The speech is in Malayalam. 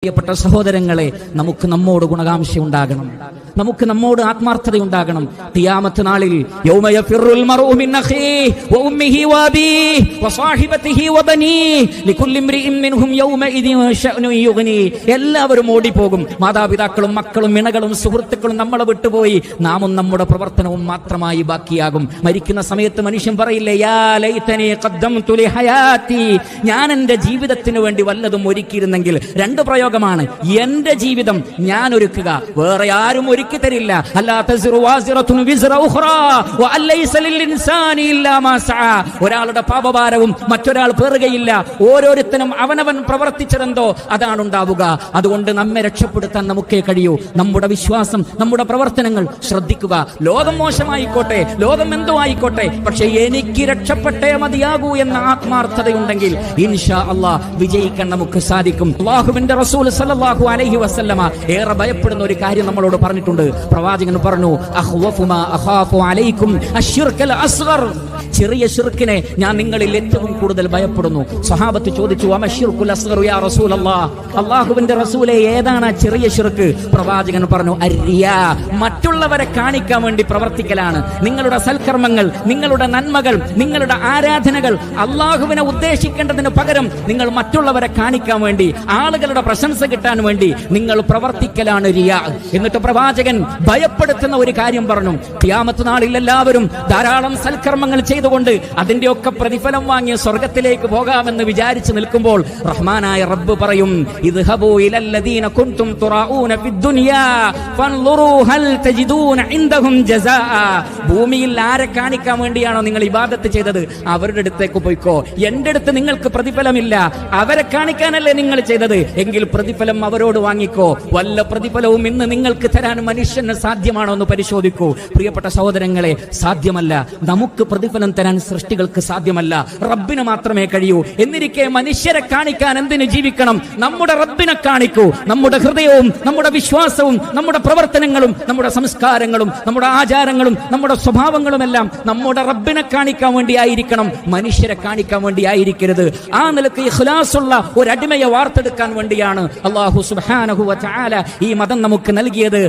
പ്രിയപ്പെട്ട സഹോദരങ്ങളെ, നമുക്ക് നമ്മോട് ഗുണകാംക്ഷ ഉണ്ടാകണം, നമുക്ക് നമ്മോട് ആത്മാർത്ഥത ഉണ്ടാകണം. ഖിയാമത്ത് നാളിൽ യൗമ യഫിറുൽ മർഉ മിൻ അഖീഹി വഉമ്മിഹി വഅബീഹി വസാഹിബതിഹി വബനീഹി ലികുല്ലി ഇംറിഇൻ മിൻഹും യൗമഇദിൻ ശഅ്നുൻ യുഗ്നി. എല്ലാവരും ഓടിപ്പോകും. മാതാപിതാക്കളും മക്കളും ഇണകളും സുഹൃത്തുക്കളും നമ്മളെ വിട്ടുപോയി നാമും നമ്മുടെ പ്രവർത്തനവും മാത്രമായി ബാക്കിയാകും. മരിക്കുന്ന സമയത്ത് മനുഷ്യൻ പറയില്ലേ, യാ ലൈതനി ഖദ്ദംതു ലി ഹയാതി, ഞാൻ എൻ്റെ ജീവിതത്തിന് വേണ്ടി വല്ലതും ഒരുക്കിയിരുന്നെങ്കിൽ. രണ്ട് പ്രയോഗമാണ്. എന്റെ ജീവിതം ഞാൻ ഒരുക്കുക, വേറെ ആരും ഒരുക്കി തരില്ല. ഒരാളുടെ പാപഭാരവും മറ്റൊരാൾ പേറുകയില്ല. ഓരോരുത്തരും അവനവൻ പ്രവർത്തിച്ചതെന്തോ അതാണ് ഉണ്ടാവുക. അതുകൊണ്ട് നമ്മെ രക്ഷപ്പെടുത്താൻ നമുക്കേ കഴിയൂ. നമ്മുടെ വിശ്വാസം, നമ്മുടെ പ്രവർത്തനങ്ങൾ ശ്രദ്ധിക്കുക. ലോകം മോശമായിക്കോട്ടെ, ലോകം എന്തോ ആയിക്കോട്ടെ, പക്ഷെ എനിക്ക് രക്ഷപ്പെട്ടേ മതിയാകൂ എന്ന ആത്മാർത്ഥതയുണ്ടെങ്കിൽ ഇൻഷാ അല്ലാഹ് വിജയിക്കാൻ നമുക്ക് സാധിക്കും. അല്ലാഹുവിന്റെ റസൂൽ സല്ലല്ലാഹു അലൈഹി വസല്ലമ ഏറെ ഭയപ്പെടുന്ന ഒരു കാര്യം നമ്മളോട് പറഞ്ഞിട്ടുണ്ട്. പ്രവാചകൻ പറഞ്ഞു, അഖ്വഫു മാ അഖാഫു അലൈക്കും അശ്ശിർകൽ അസ്ഗർ, ചെറിയ ശിർക്കിനെ ഞാൻ നിങ്ങളിൽ ഏറ്റവും കൂടുതൽ ഭയപ്പെടുന്നു. സ്വഹാബത്ത് ചോദിച്ചു, അമശ്ശിർകുൽ അസ്ഗർ യാ റസൂലല്ലാഹ്, അല്ലാഹുവിന്റെ റസൂലേ ഏതാണ് ചെറിയ ശിർക്ക്? പ്രവാചകൻ പറഞ്ഞു, അർരിയാ, മറ്റുള്ളവരെ കാണിക്കാൻ വേണ്ടി പ്രവർത്തിക്കലാണ്. നിങ്ങളുടെ സൽക്കർമ്മങ്ങൾ, നിങ്ങളുടെ നന്മകൾ, നിങ്ങളുടെ ആരാധനകൾ അല്ലാഹുവിനെ ഉദ്ദേശിക്കേണ്ടതിന് പകരം നിങ്ങൾ മറ്റുള്ളവരെ കാണിക്കാൻ വേണ്ടി, ആളുകളുടെ പ്രശംസ കിട്ടാൻ വേണ്ടി നിങ്ങൾ പ്രവർത്തിക്കലാണ് റിയാ. എന്നിട്ട് പ്രവാചകൻ ഭയപ്പെടുത്തുന്ന ഒരു കാര്യം പറഞ്ഞു. ഖിയാമത്ത് നാളിൽ എല്ലാവരും ധാരാളം സൽക്കർമ്മങ്ങൾ ചെയ്തുകൊണ്ട് അതിന്റെയൊക്കെ പ്രതിഫലം വാങ്ങി സ്വർഗത്തിലേക്ക് പോകാമെന്ന് വിചാരിച്ചു നിൽക്കുമ്പോൾ റഹ്മാനായ റബ്ബ് പറയും, ഇദ്ഹബൂ ഇലല്ലദീന കുൻതും തുറാഊന ഫിദ്ദുനിയാ ഫൻളുറൂ ഹൽ തജിദൂന ഇൻദഹും ജസാഅ. ഭൂമിയിൽ ആരെ കാണിക്കാൻ വേണ്ടിയാണോ നിങ്ങൾ ഇബാദത്ത് ചെയ്തത്, അവരുടെ അടുത്തേക്ക് പോയിക്കോ. എന്റെ അടുത്ത് നിങ്ങൾക്ക് പ്രതിഫലമില്ല, അവരെ കാണിക്കാനല്ലേ നിങ്ങൾ ചെയ്തത്, എങ്കിൽ പ്രതിഫലം അവരോട് വാങ്ങിക്കോ. വല്ല പ്രതിഫലവും ഇന്ന് നിങ്ങൾക്ക് തരാൻ മനുഷ്യന് സാധ്യമാണോ എന്ന് പരിശോധിക്കൂ. പ്രിയപ്പെട്ട സഹോദരങ്ങളെ, സാധ്യമല്ല. നമുക്ക് പ്രതിഫലം തരാൻ സൃഷ്ടികൾക്ക് സാധ്യമല്ല, റബ്ബിന് മാത്രമേ കഴിയൂ. എന്നിരിക്കെ മനുഷ്യരെ കാണിക്കാൻ എന്തിനു ജീവിക്കണം? നമ്മുടെ റബ്ബിനെ കാണിക്കൂ. നമ്മുടെ ഹൃദയവും നമ്മുടെ വിശ്വാസവും നമ്മുടെ പ്രവർത്തനങ്ങളും നമ്മുടെ സംസ്കാരങ്ങളും നമ്മുടെ ആചാരങ്ങളും നമ്മുടെ സ്വഭാവങ്ങളും എല്ലാം നമ്മുടെ റബ്ബിനെ കാണിക്കാൻ വേണ്ടി ആയിരിക്കണം, മനുഷ്യരെ കാണിക്കാൻ വേണ്ടി ആയിരിക്കരുത്. ആ നിലക്ക് ഇഖ്ലാസുള്ള ഒരു അടിമയെ വാർത്തെടുക്കാൻ വേണ്ടിയാണ് അല്ലാഹു സുബ്ഹാനഹു വ തആല ഈ മതം നമുക്ക് നൽകിയത്.